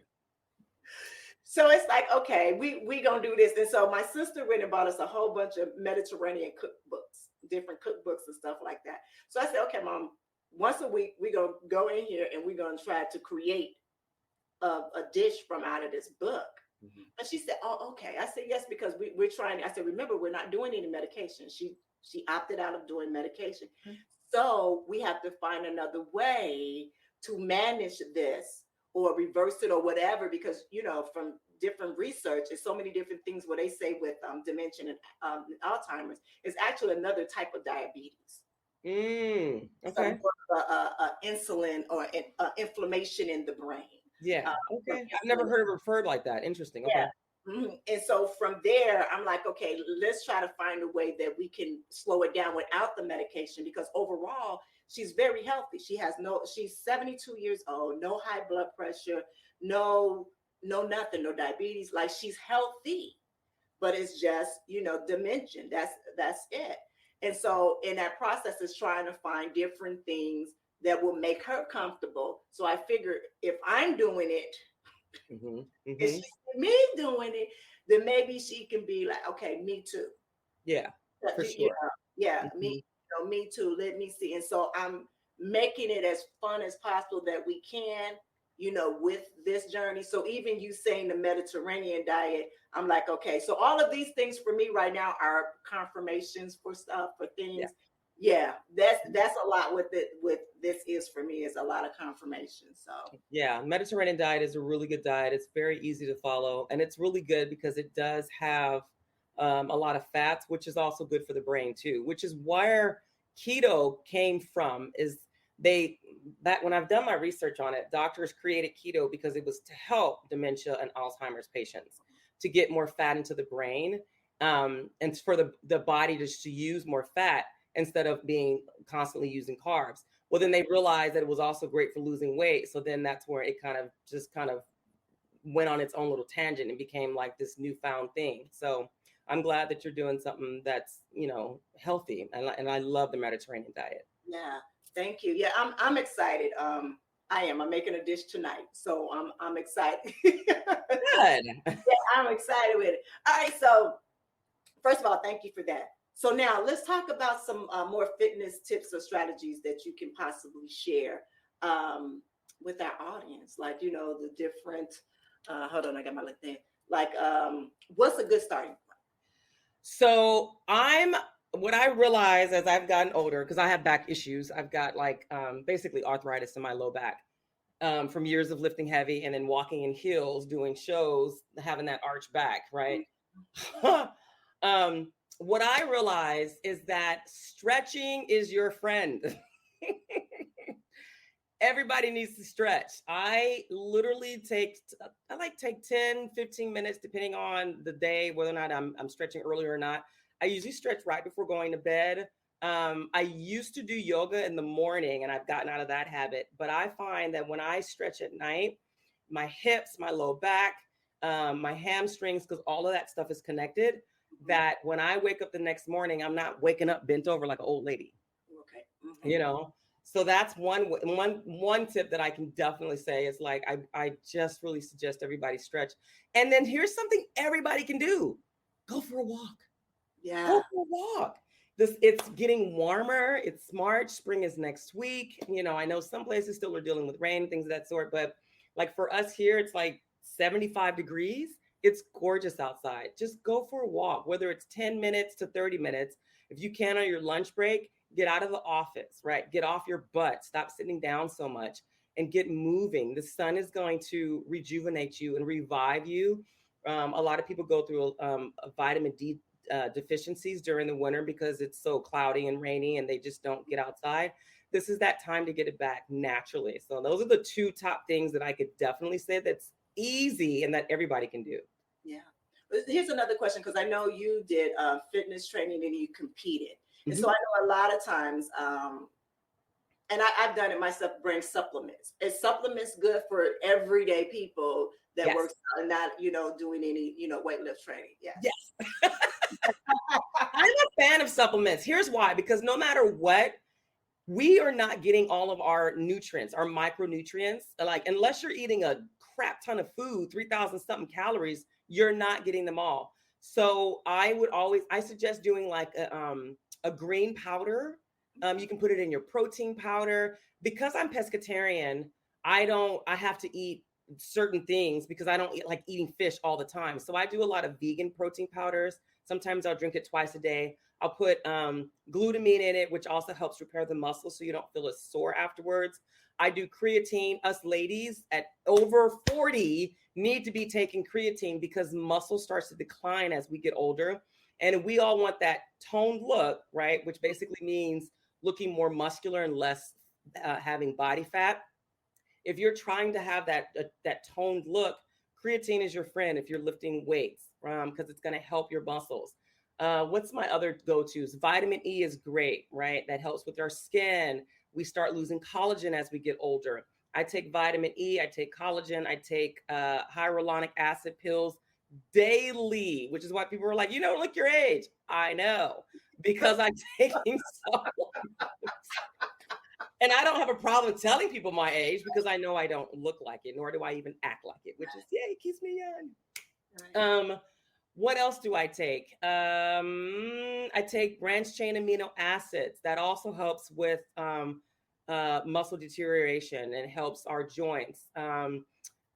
so it's like, okay, we going to do this. And so my sister went and bought us a whole bunch of Mediterranean cookbooks, different cookbooks and stuff like that. So I said, okay, Mom, once a week, we're going to go in here and we're going to try to create a dish from out of this book. Mm-hmm. And she said, oh, okay. I said, yes, because we're trying. I said, remember, we're not doing any medication. She opted out of doing medication. Mm-hmm. So we have to find another way to manage this or reverse it or whatever, because, from different research, there's so many different things where they say with dementia and Alzheimer's, is actually another type of diabetes. Okay. So insulin or inflammation in the brain. Yeah. Okay. I've never heard it referred like that. Interesting. Okay. Yeah. Mm-hmm. And so from there, I'm like, okay, let's try to find a way that we can slow it down without the medication, because overall, she's very healthy. She's 72 years old, no high blood pressure, no nothing, no diabetes. Like, she's healthy, but it's just, dementia. That's it. And so in that process is trying to find different things that will make her comfortable. So I figure if I'm doing it, if she's me doing it, then maybe she can be like, okay, me too. Yeah, for sure. Me too. Let me see. And so I'm making it as fun as possible that we can, with this journey. So even you saying the Mediterranean diet, I'm like, okay, so all of these things for me right now are confirmations for stuff, for things. Yeah, that's a lot with this is for me, is a lot of confirmation. So yeah, Mediterranean diet is a really good diet. It's very easy to follow, and it's really good because it does have a lot of fats, which is also good for the brain too, which is where keto came from. Is that when I've done my research on it, doctors created keto because it was to help dementia and Alzheimer's patients to get more fat into the brain, and for the body just to use more fat instead of being constantly using carbs. Well, then they realized that it was also great for losing weight. So then that's where it kind of went on its own little tangent and became like this newfound thing. So I'm glad that you're doing something that's, healthy. And I love the Mediterranean diet. Yeah, thank you. Yeah, I'm excited. I'm making a dish tonight. So I'm excited. Good. Yeah, I'm excited with it. All right. So first of all, thank you for that. So now let's talk about some more fitness tips or strategies that you can possibly share with our audience. Like, the different, hold on, I got my list there. Like, what's a good starting point? So what I realized as I've gotten older, because I have back issues, I've got basically arthritis in my low back from years of lifting heavy and then walking in heels, doing shows, having that arch back, right? What I realized is that stretching is your friend. Everybody needs to stretch. I literally take 10, 15 minutes, depending on the day, whether or not I'm stretching early or not. I usually stretch right before going to bed. I used to do yoga in the morning, and I've gotten out of that habit. But I find that when I stretch at night, my hips, my low back, my hamstrings, because all of that stuff is connected, that when I wake up the next morning, I'm not waking up bent over like an old lady. Okay. Mm-hmm. So that's one tip that I can definitely say is like, I just really suggest everybody stretch. And then here's something everybody can do. Go for a walk. Yeah. Go for a walk. It's getting warmer. It's March. Spring is next week. I know some places still are dealing with rain, things of that sort. But like for us here, it's like 75 degrees. It's gorgeous outside. Just go for a walk, whether it's 10 minutes to 30 minutes. If you can on your lunch break, get out of the office, right? Get off your butt. Stop sitting down so much and get moving. The sun is going to rejuvenate you and revive you. A lot of people go through vitamin D deficiencies during the winter because it's so cloudy and rainy and they just don't get outside. This is that time to get it back naturally. So those are the two top things that I could definitely say that's easy and that everybody can do. Yeah. Here's another question, because I know you did fitness training and you competed. And so I know a lot of times, and I've done it myself, bring supplements. Is supplements good for everyday people that works out and not, doing any, weight lift training? Yes. I'm a fan of supplements. Here's why, because no matter what, we are not getting all of our nutrients, our micronutrients. Like, unless you're eating a crap ton of food, 3,000 something calories, you're not getting them all. So I suggest doing like a green powder. You can put it in your protein powder. Because I'm pescatarian, I have to eat certain things because I don't like eating fish all the time. So I do a lot of vegan protein powders. Sometimes I'll drink it twice a day. I'll put glutamine in it, which also helps repair the muscles so you don't feel as sore afterwards. I do creatine. Us ladies at over 40 need to be taking creatine because muscle starts to decline as we get older. And we all want that toned look, right? Which basically means looking more muscular and less having body fat. If you're trying to have that toned look, creatine is your friend if you're lifting weights, because it's going to help your muscles. What's my other go-tos? Vitamin E is great, right? That helps with our skin. We start losing collagen as we get older. I take vitamin E, I take collagen, I take hyaluronic acid pills daily, which is why people are like, you don't look your age. I know, because I'm taking supplements. And I don't have a problem telling people my age because I know I don't look like it, nor do I even act like it, which is, it keeps me young. Right. What else do I take? I take branched chain amino acids. That also helps with muscle deterioration and helps our joints. The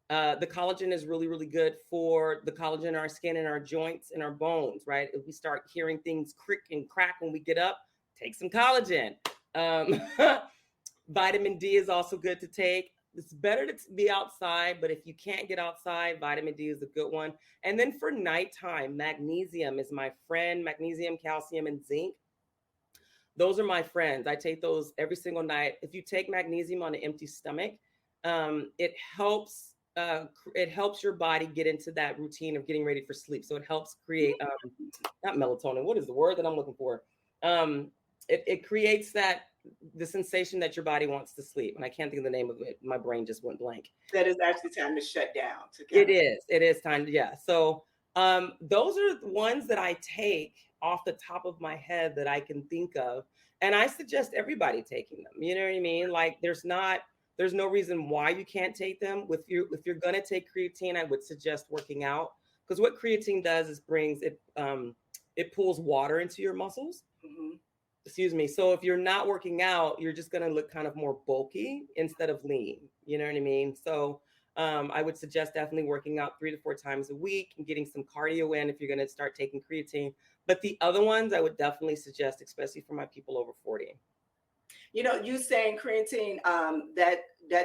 collagen is really, really good for the collagen in our skin and our joints and our bones, right? If we start hearing things crick and crack when we get up, take some collagen. Vitamin D is also good to take. It's better to be outside, but if you can't get outside, vitamin D is a good one. And then for nighttime, magnesium is my friend. Magnesium, calcium, and zinc. Those are my friends. I take those every single night. If you take magnesium on an empty stomach, it helps your body get into that routine of getting ready for sleep. So it helps create, not melatonin. What is the word that I'm looking for? It creates the sensation that your body wants to sleep. And I can't think of the name of it. My brain just went blank. That is actually time to shut down. It is time. Yeah. So those are the ones that I take off the top of my head that I can think of. And I suggest everybody taking them. You know what I mean? Like there's no reason why you can't take them. If you're going to take creatine, I would suggest working out, because what creatine does is it pulls water into your muscles. Mm-hmm. Excuse me. So if you're not working out, you're just going to look kind of more bulky instead of lean. You know what I mean? So I would suggest definitely working out 3 to 4 times a week and getting some cardio in if you're going to start taking creatine. But the other ones I would definitely suggest, especially for my people over 40. You know, you saying creatine, that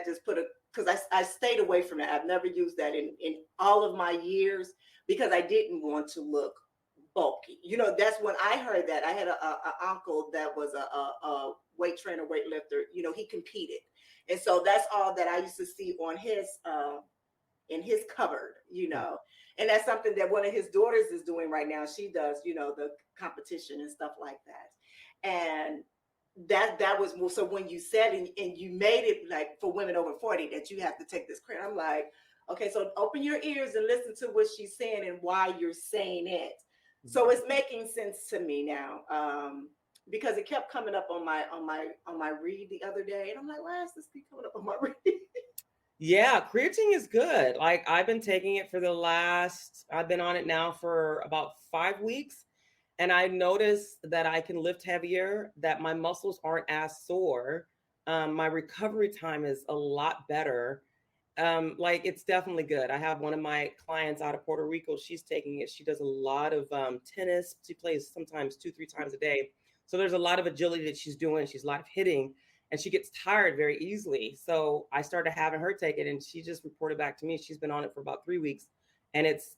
just because I stayed away from it. I've never used that in all of my years because I didn't want to look bulky. You know, that's when I heard that. I had a uncle that was a weight trainer, weightlifter. You know, he competed, and so that's all that I used to see on his in his cupboard. You know, and that's something that one of his daughters is doing right now. She does, you know, the competition and stuff like that, and that was so when you said and you made it like for women over 40 that you have to take this credit. I'm like, okay, so open your ears and listen to what she's saying and why you're saying it. So it's making sense to me now, because it kept coming up on my read the other day, and I'm like, why is this keep coming up on my read? Yeah, creatine is good. Like I've been taking it I've been on it now for about 5 weeks, and I noticed that I can lift heavier, that my muscles aren't as sore. My recovery time is a lot better. Like it's definitely good. I have one of my clients out of Puerto Rico. She's taking it. She does a lot of tennis. She plays sometimes 2-3 times a day. So there's a lot of agility that she's doing. She's a lot of hitting, and she gets tired very easily. So I started having her take it, and she just reported back to me. She's been on it for about 3 weeks, and it's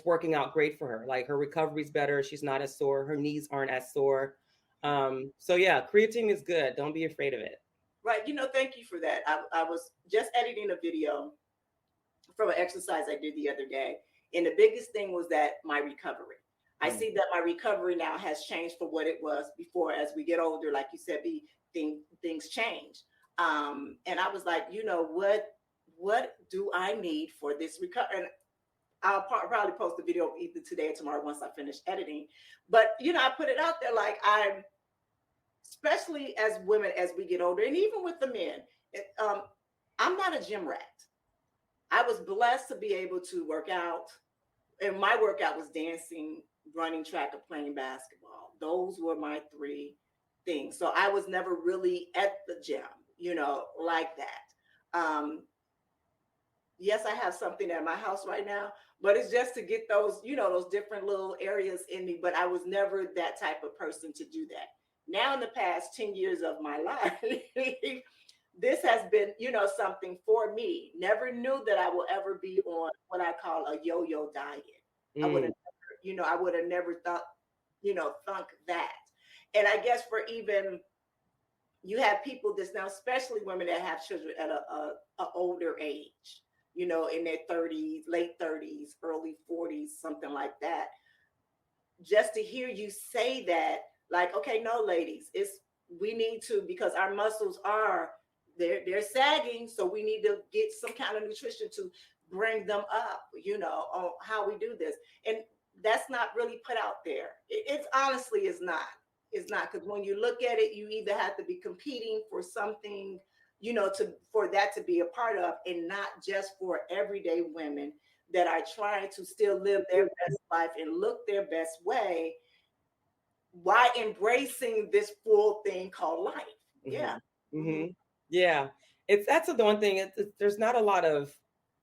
working out great for her. Like her recovery's better. She's not as sore. Her knees aren't as sore. So yeah, creatine is good. Don't be afraid of it. Right. You know, thank you for that. I was just editing a video from an exercise I did the other day. And the biggest thing was that my recovery. I see that my recovery now has changed from what it was before. As we get older, like you said, things change. And I was like, you know, what do I need for this recovery? And I'll probably post the video either today or tomorrow once I finish editing. But, I put it out there like I'm, especially as women, as we get older, and even with the men, I'm not a gym rat. I was blessed to be able to work out, and my workout was dancing, running track, or playing basketball. Those were my three things. So I was never really at the gym, like that. Yes, I have something at my house right now, but it's just to get those, those different little areas in me. But I was never that type of person to do that. Now, in the past 10 years of my life, this has been, something for me. Never knew that I will ever be on what I call a yo-yo diet. I would have never, I would have never thought, thunk that. And I guess for even, you have people that's now, especially women that have children at a older age, in their 30s, late 30s, early 40s, something like that. Just to hear you say that, like, okay, no, ladies, we need to, because our muscles they're sagging, so we need to get some kind of nutrition to bring them up, on how we do this. And that's not really put out there. It's honestly is not. It's not, because when you look at it, you either have to be competing for something, for that to be a part of, and not just for everyday women that are trying to still live their best life and look their best way while embracing this full thing called life. Yeah. Mm-hmm. Yeah. That's the one thing. There's not a lot of,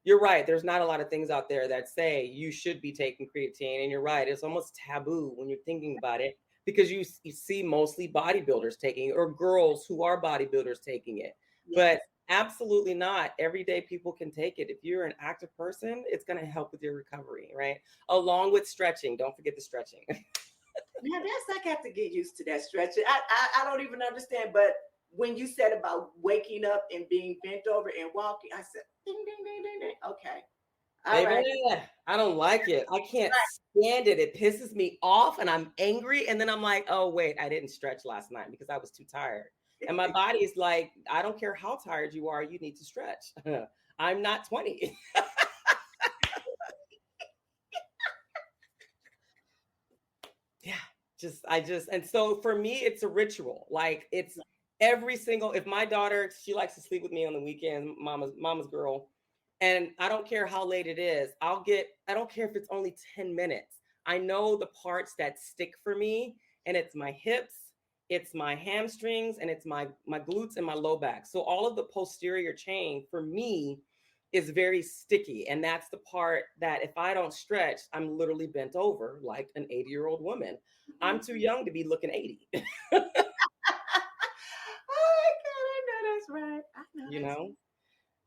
you're right. There's not a lot of things out there that say you should be taking creatine. And you're right. It's almost taboo when you're thinking about it, because you see mostly bodybuilders taking it, or girls who are bodybuilders taking it. Yes. But absolutely not. Everyday people can take it. If you're an active person, it's going to help with your recovery, right? Along with stretching. Don't forget the stretching. Yeah, I have to get used to that stretching. I don't even understand. But when you said about waking up and being bent over and walking, I said, ding, ding, ding, ding, ding. Okay. All right. I don't like it. I can't stand it. It pisses me off and I'm angry. And then I'm like, oh, wait, I didn't stretch last night because I was too tired. And my body's like, I don't care how tired you are, you need to stretch. I'm not 20. Yeah, and so for me, it's a ritual. Like, it's if my daughter, she likes to sleep with me on the weekend, mama's girl. And I don't care how late it is. I don't care if it's only 10 minutes. I know the parts that stick for me, and it's my hips, it's my hamstrings, and it's my glutes and my low back. So all of the posterior chain for me is very sticky. And that's the part that if I don't stretch, I'm literally bent over like an 80-year-old woman. I'm too young to be looking 80. Oh my God, I know that's right. I know.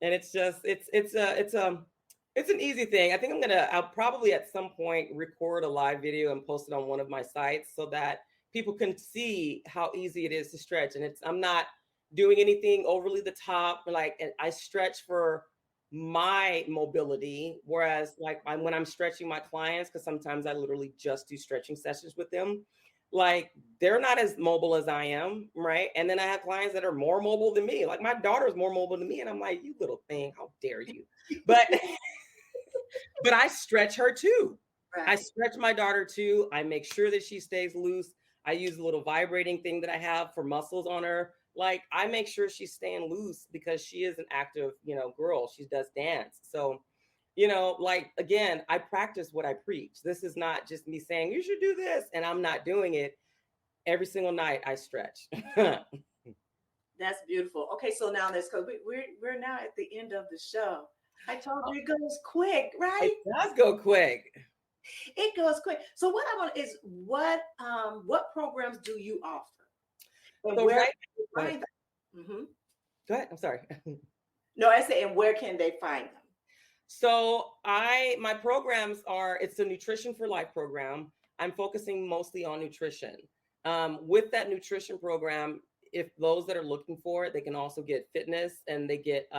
And it's just, it's an easy thing. I think I'll probably at some point record a live video and post it on one of my sites so that people can see how easy it is to stretch. And I'm not doing anything overly the top. Like, and I stretch for my mobility. Whereas like when I'm stretching my clients, because sometimes I literally just do stretching sessions with them, like they're not as mobile as I am, right? And then I have clients that are more mobile than me. Like my daughter's more mobile than me. And I'm like, you little thing, how dare you? But I stretch her too. Right. I stretch my daughter too. I make sure that she stays loose. I use a little vibrating thing that I have for muscles on her. Like I make sure she's staying loose because she is an active, girl. She does dance. So, like, again, I practice what I preach. This is not just me saying you should do this and I'm not doing it. Every single night I stretch. That's beautiful. Okay, so now let's go. We're now at the end of the show. I told you it goes quick, right? It does go quick. It goes quick. So what I want is what programs do you offer? And so where right, can they find them? Mm-hmm. Go ahead. I'm sorry. No, I said, and where can they find them? So my programs it's a Nutrition for Life program. I'm focusing mostly on nutrition. With that nutrition program, if those that are looking for it, they can also get fitness and they get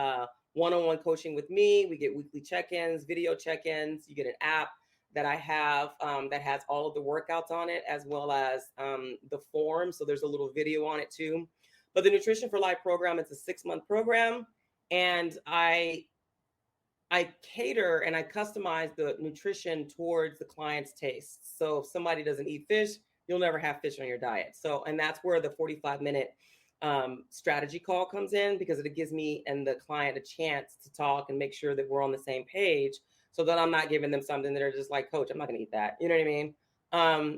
one-on-one coaching with me. We get weekly check-ins, video check-ins. You get an app that I have that has all of the workouts on it, as well as the form. So there's a little video on it too. But the Nutrition for Life program, it's a 6-month program. And I I cater and I customize the nutrition towards the client's taste. So if somebody doesn't eat fish, you'll never have fish on your diet. So, and that's where the 45-minute strategy call comes in, because it gives me and the client a chance to talk and make sure that we're on the same page, so that I'm not giving them something that are just like, Coach, I'm not going to eat that. You know what I mean?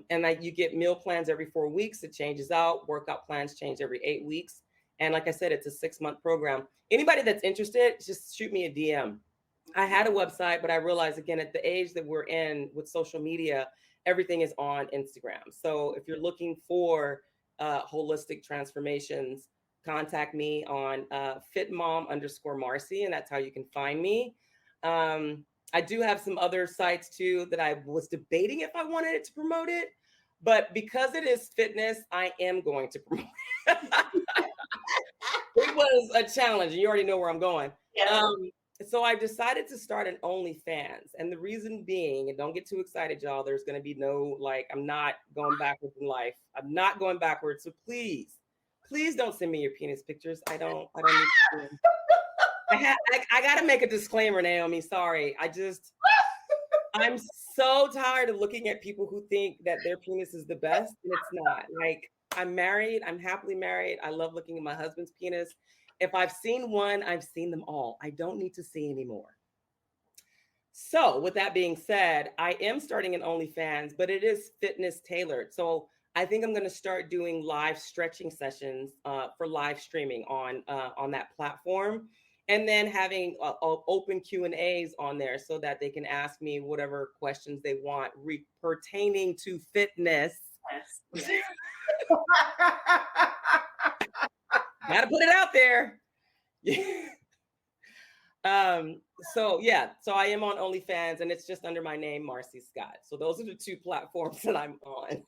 And like, you get meal plans every 4 weeks. It changes out. Workout plans change every 8 weeks. And like I said, it's a 6-month program. Anybody that's interested, just shoot me a DM. I had a website, but I realized, again, at the age that we're in with social media, everything is on Instagram. So if you're looking for holistic transformations, contact me on fitmom_Marci, and that's how you can find me. I do have some other sites too that I was debating if I wanted it to promote it, but because it is fitness, I am going to promote it. It was a challenge, and you already know where I'm going. Yeah. So I decided to start an OnlyFans. And the reason being, and don't get too excited, y'all, there's going to be no, like, I'm not going backwards in life. I'm not going backwards. So please don't send me your penis pictures. I don't need to see them. I got to make a disclaimer, Naomi. Sorry. I'm so tired of looking at people who think that their penis is the best, and it's not. Like, I'm married. I'm happily married. I love looking at my husband's penis. If I've seen one, I've seen them all. I don't need to see any more. So with that being said, I am starting an OnlyFans, but it is fitness tailored. So I think I'm going to start doing live stretching sessions for live streaming on that platform, and then having open Q&As on there so that they can ask me whatever questions they want pertaining to fitness. Yes. Gotta put it out there. So I am on OnlyFans, and it's just under my name, Marci Scott. So those are the 2 platforms that I'm on.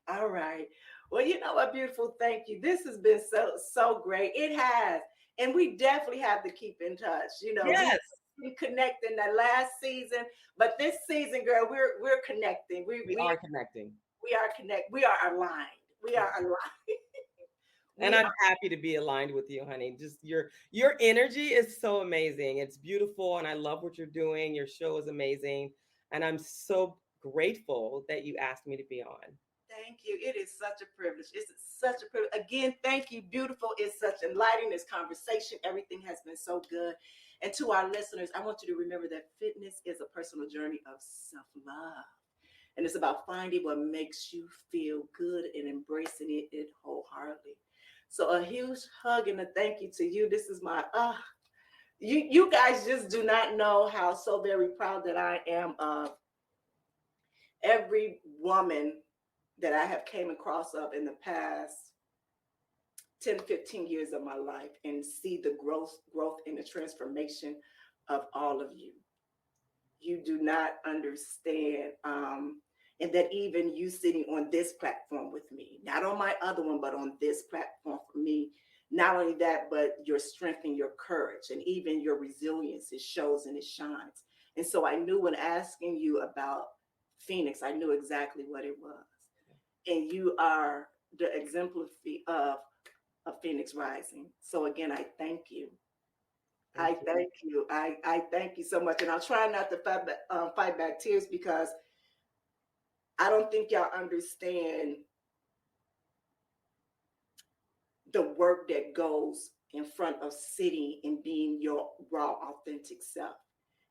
All right. Well, you know what, beautiful. Thank you. This has been so great. It has. And we definitely have to keep in touch. You know, yes. We connected that last season, but this season, girl, we're connecting. We are connecting. We are connected. We are aligned. We are aligned. And I'm happy to be aligned with you, honey. Just your energy is so amazing. It's beautiful, and I love what you're doing. Your show is amazing, and I'm so grateful that you asked me to be on. Thank you. It is such a privilege. It's such a privilege. Again, thank you. Beautiful. It's such enlightening, this conversation. Everything has been so good. And to our listeners, I want you to remember that fitness is a personal journey of self-love. And it's about finding what makes you feel good and embracing it wholeheartedly. So a huge hug and a thank you to you. This is my, you guys just do not know how so very proud that I am of every woman that I have came across of in the past 10, 15 years of my life, and see the growth and the transformation of all of you. You do not understand. And that even you sitting on this platform with me, not on my other one, but on this platform for me, not only that, but your strength and your courage and even your resilience, it shows and it shines. And so I knew when asking you about Phoenix, I knew exactly what it was. And you are the exemplary of Phoenix Rising. So again, I thank you. I thank you. I thank you so much. And I'll try not to fight back tears, because I don't think y'all understand the work that goes in front of sitting and being your raw, authentic self.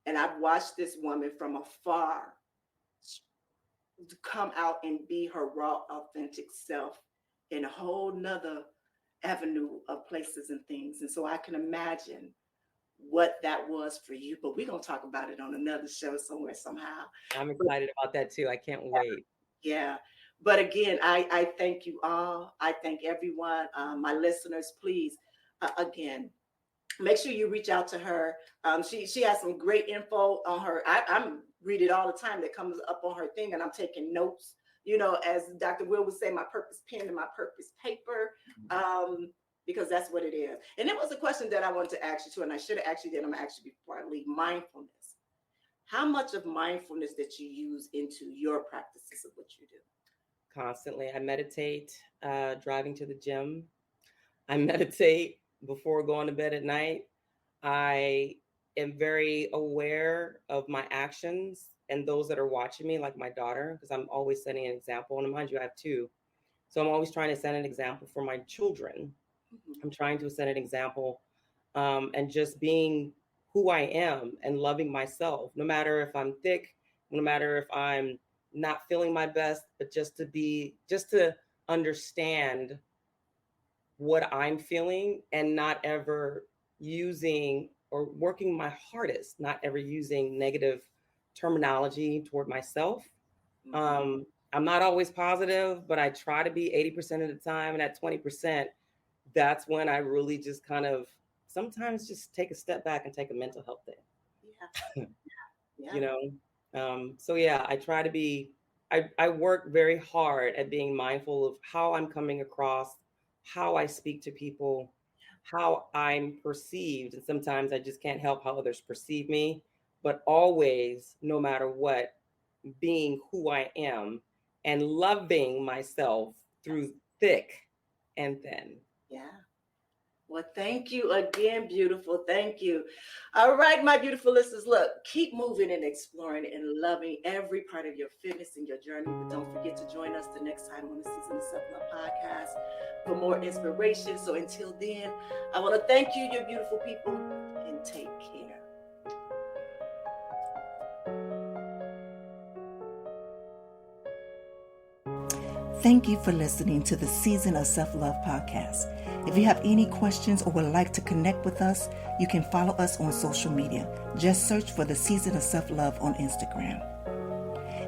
And I've watched this woman from afar come out and be her raw, authentic self in a whole nother avenue of places and things. And so I can imagine what that was for you, but we're going to talk about it on another show somewhere, somehow. I'm excited about that too. I can't wait. Yeah. But again, I thank you all. I thank everyone, my listeners. Please, again, make sure you reach out to her. She has some great info on her. I'm read it all the time that comes up on her thing, and I'm taking notes. You know, as Dr. Will would say, my purpose pen and my purpose paper, because that's what it is. And it was a question that I wanted to ask you too, and I should have asked you that. I'm gonna ask you before I leave. Mindfulness. How much of mindfulness that you use into your practices of what you do? Constantly. I meditate driving to the gym. I meditate before going to bed at night. I am very aware of my actions and those that are watching me, like my daughter, because I'm always setting an example. And mind you, I have two. So I'm always trying to set an example for my children. I'm trying to set an example and just being who I am and loving myself, no matter if I'm thick, no matter if I'm not feeling my best, but just to understand what I'm feeling and not ever using or working my hardest, not ever using negative terminology toward myself. I'm not always positive, but I try to be 80% of the time. And at 20%, that's when I really just kind of sometimes just take a step back and take a mental health day. Yeah. You know? So yeah, I try to be, I work very hard at being mindful of how I'm coming across, how I speak to people, how I'm perceived. And sometimes I just can't help how others perceive me, but always, no matter what, being who I am and loving myself through thick and thin. Yeah. Well, thank you again, beautiful. Thank you. All right, my beautiful listeners, look, keep moving and exploring and loving every part of your fitness and your journey. But don't forget to join us the next time on the Season of Self-Love podcast for more inspiration. So until then, I want to thank you, you beautiful people, and take care. Thank you for listening to the Season of Self-Love podcast. If you have any questions or would like to connect with us, you can follow us on social media. Just search for the Season of Self-Love on Instagram.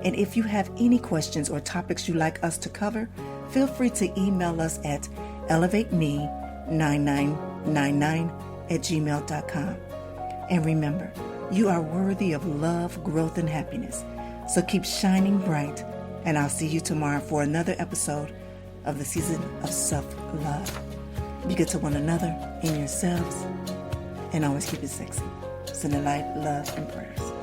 And if you have any questions or topics you'd like us to cover, feel free to email us at elevateme9999@gmail.com. And remember, you are worthy of love, growth, and happiness. So keep shining bright. And I'll see you tomorrow for another episode of the Season of Self-Love. Be good to one another and yourselves. And always keep it sexy. Sending light, love, and prayers.